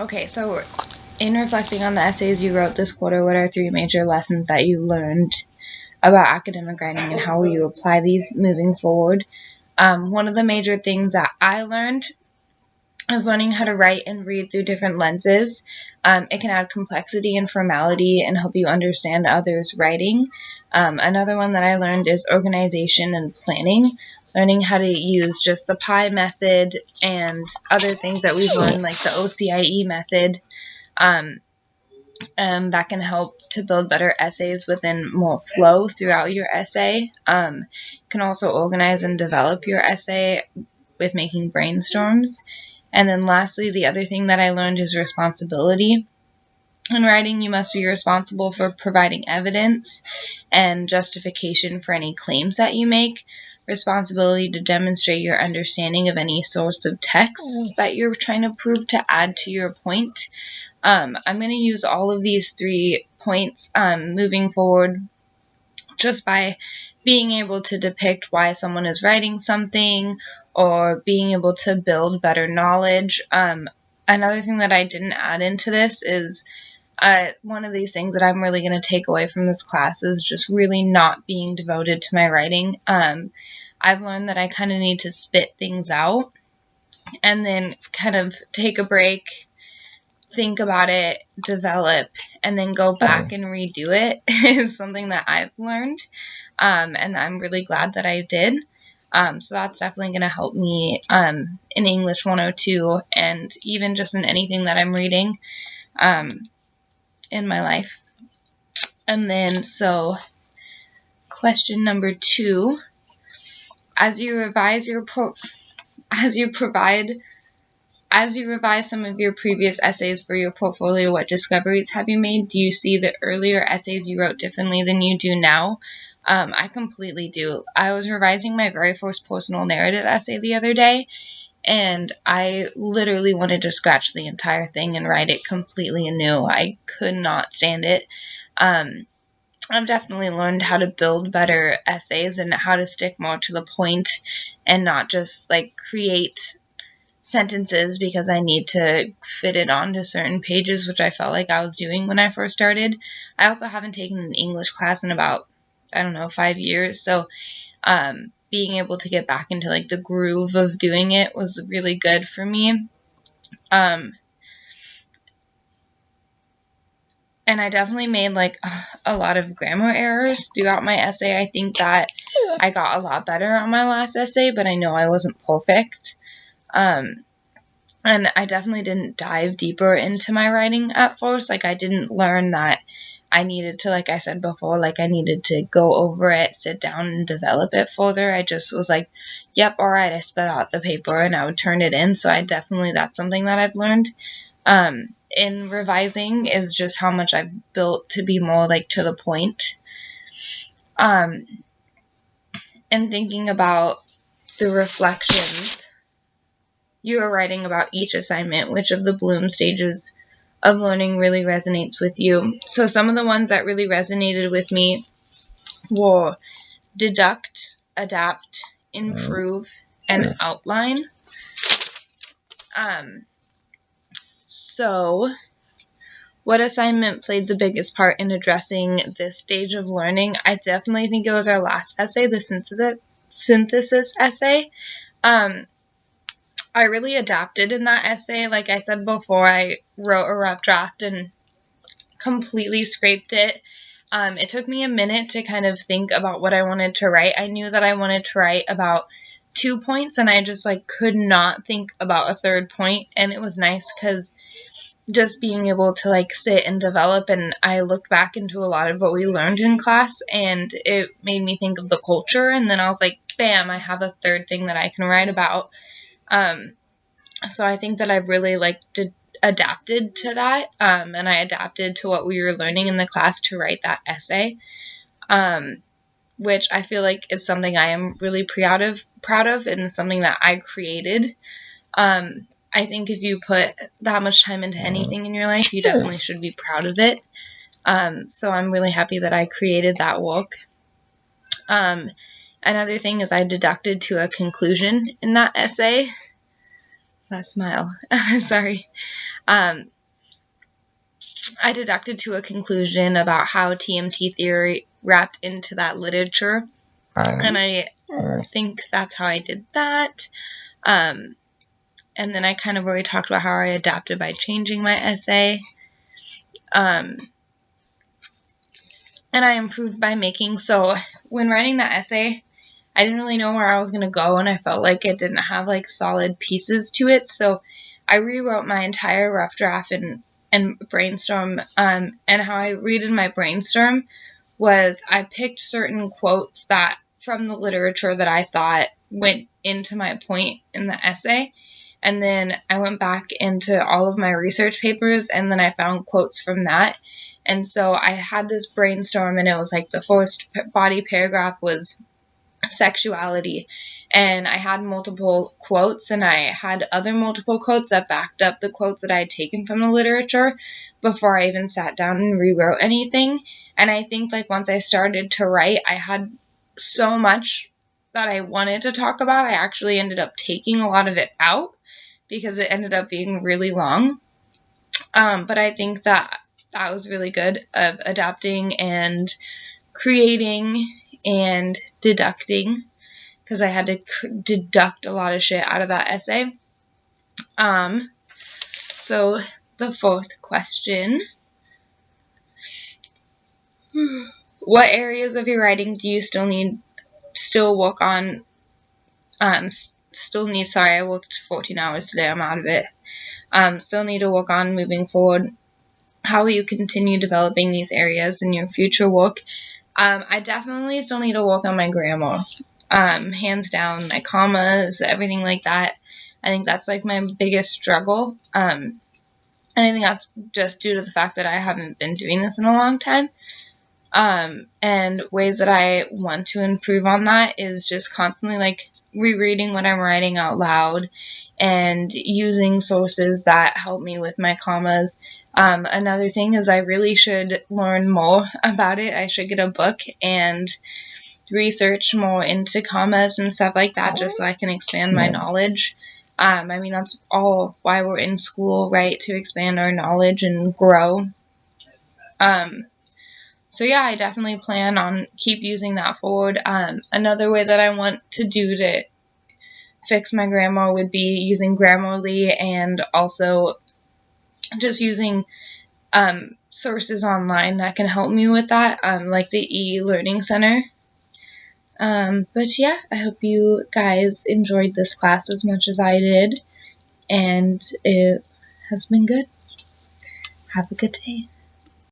Okay, so in reflecting on the essays you wrote this quarter, what are 3 major lessons that you learned about academic writing and how will you apply these moving forward? One of the major things that I learned is learning how to write and read through different lenses. It can add complexity and formality and help you understand others' writing. Another one that I learned is organization and planning, learning how to use just the PI method and other things that we've learned, like the OCIE method, and that can help to build better essays within more flow throughout your essay. You can also organize and develop your essay with making brainstorms. And then lastly, the other thing that I learned is responsibility. In writing, you must be responsible for providing evidence and justification for any claims that you make, responsibility to demonstrate your understanding of any source of text that you're trying to prove to add to your point. I'm going to use all of these 3 points moving forward just by being able to depict why someone is writing something or being able to build better knowledge. Another thing that I didn't add into this is one of these things that I'm really going to take away from this class is just really not being devoted to my writing. I've learned that I kind of need to spit things out and then kind of take a break, think about it, develop, and then go back and redo it is something that I've learned, and I'm really glad that I did. So that's definitely going to help me in English 102 and even just in anything that I'm reading in my life. And then, so question number 2, as you revise some of your previous essays for your portfolio, what discoveries have you made? Do you see the earlier essays you wrote differently than you do now? I completely do. I was revising my very first personal narrative essay the other day, and I literally wanted to scratch the entire thing and write it completely anew. I could not stand it. I've definitely learned how to build better essays and how to stick more to the point and not just like create sentences because I need to fit it onto certain pages, which I felt like I was doing when I first started. I also haven't taken an English class in about, 5 years, so being able to get back into like the groove of doing it was really good for me. And I definitely made like a lot of grammar errors throughout my essay. I think that I got a lot better on my last essay, but I know I wasn't perfect. And I definitely didn't dive deeper into my writing at first. Like, I didn't learn that I needed to, like I said before, like I needed to go over it, sit down and develop it further. I just was like, yep, all right, I spit out the paper and I would turn it in. So that's something that I've learned in revising is just how much I've built to be more like to the point. And thinking about the reflections you are writing about each assignment, which of the Bloom stages of learning really resonates with you. So some of the ones that really resonated with me were deduct, adapt, improve, and outline. So what assignment played the biggest part in addressing this stage of learning? I definitely think it was our last essay, the synthesis essay. I really adapted in that essay. Like I said before, I wrote a rough draft and completely scraped it. It took me a minute to kind of think about what I wanted to write. I knew that I wanted to write about 2 points, and I just like could not think about a third point. And it was nice because just being able to like sit and develop, and I looked back into a lot of what we learned in class, and it made me think of the culture. And then I was like, bam, I have a third thing that I can write about. So I think that I've really adapted to that, and I adapted to what we were learning in the class to write that essay, which I feel like is something I am really proud of, and something that I created. I think if you put that much time into anything in your life, you definitely should be proud of it. So I'm really happy that I created that work. Another thing is I deducted to a conclusion in that essay. That smile. Sorry. I deducted to a conclusion about how TMT theory wrapped into that literature, and I think that's how I did that. And then I kind of already talked about how I adapted by changing my essay. And I improved by making, so when writing that essay, I didn't really know where I was going to go, and I felt like it didn't have like solid pieces to it, so I rewrote my entire rough draft and brainstorm, and how I redid my brainstorm was I picked certain quotes that from the literature that I thought went into my point in the essay, and then I went back into all of my research papers, and then I found quotes from that. And so I had this brainstorm, and it was like the first body paragraph was sexuality, and I had multiple quotes, and I had other multiple quotes that backed up the quotes that I had taken from the literature before I even sat down and rewrote anything. And I think like once I started to write, I had so much that I wanted to talk about. I actually ended up taking a lot of it out because it ended up being really long. But I think that was really good of adapting and creating and deducting, because I had to deduct a lot of shit out of that essay. So the fourth question: what areas of your writing do you still work on? Sorry, I worked 14 hours today. I'm out of it. Still need to work on moving forward. How will you continue developing these areas in your future work? I definitely still need to work on my grammar. Hands down, my commas, everything like that. I think that's like my biggest struggle. And I think that's just due to the fact that I haven't been doing this in a long time. And ways that I want to improve on that is just constantly like rereading what I'm writing out loud and using sources that help me with my commas. Another thing is I really should learn more about it. I should get a book and research more into commas and stuff like that, just so I can expand my knowledge. I mean, that's all why we're in school, right? To expand our knowledge and grow. So yeah, I definitely plan on keep using that forward. Another way that I want to do to fix my grammar would be using Grammarly, and also just using sources online that can help me with that, like the e-learning center. But yeah, I hope you guys enjoyed this class as much as I did, and it has been good. Have a good day.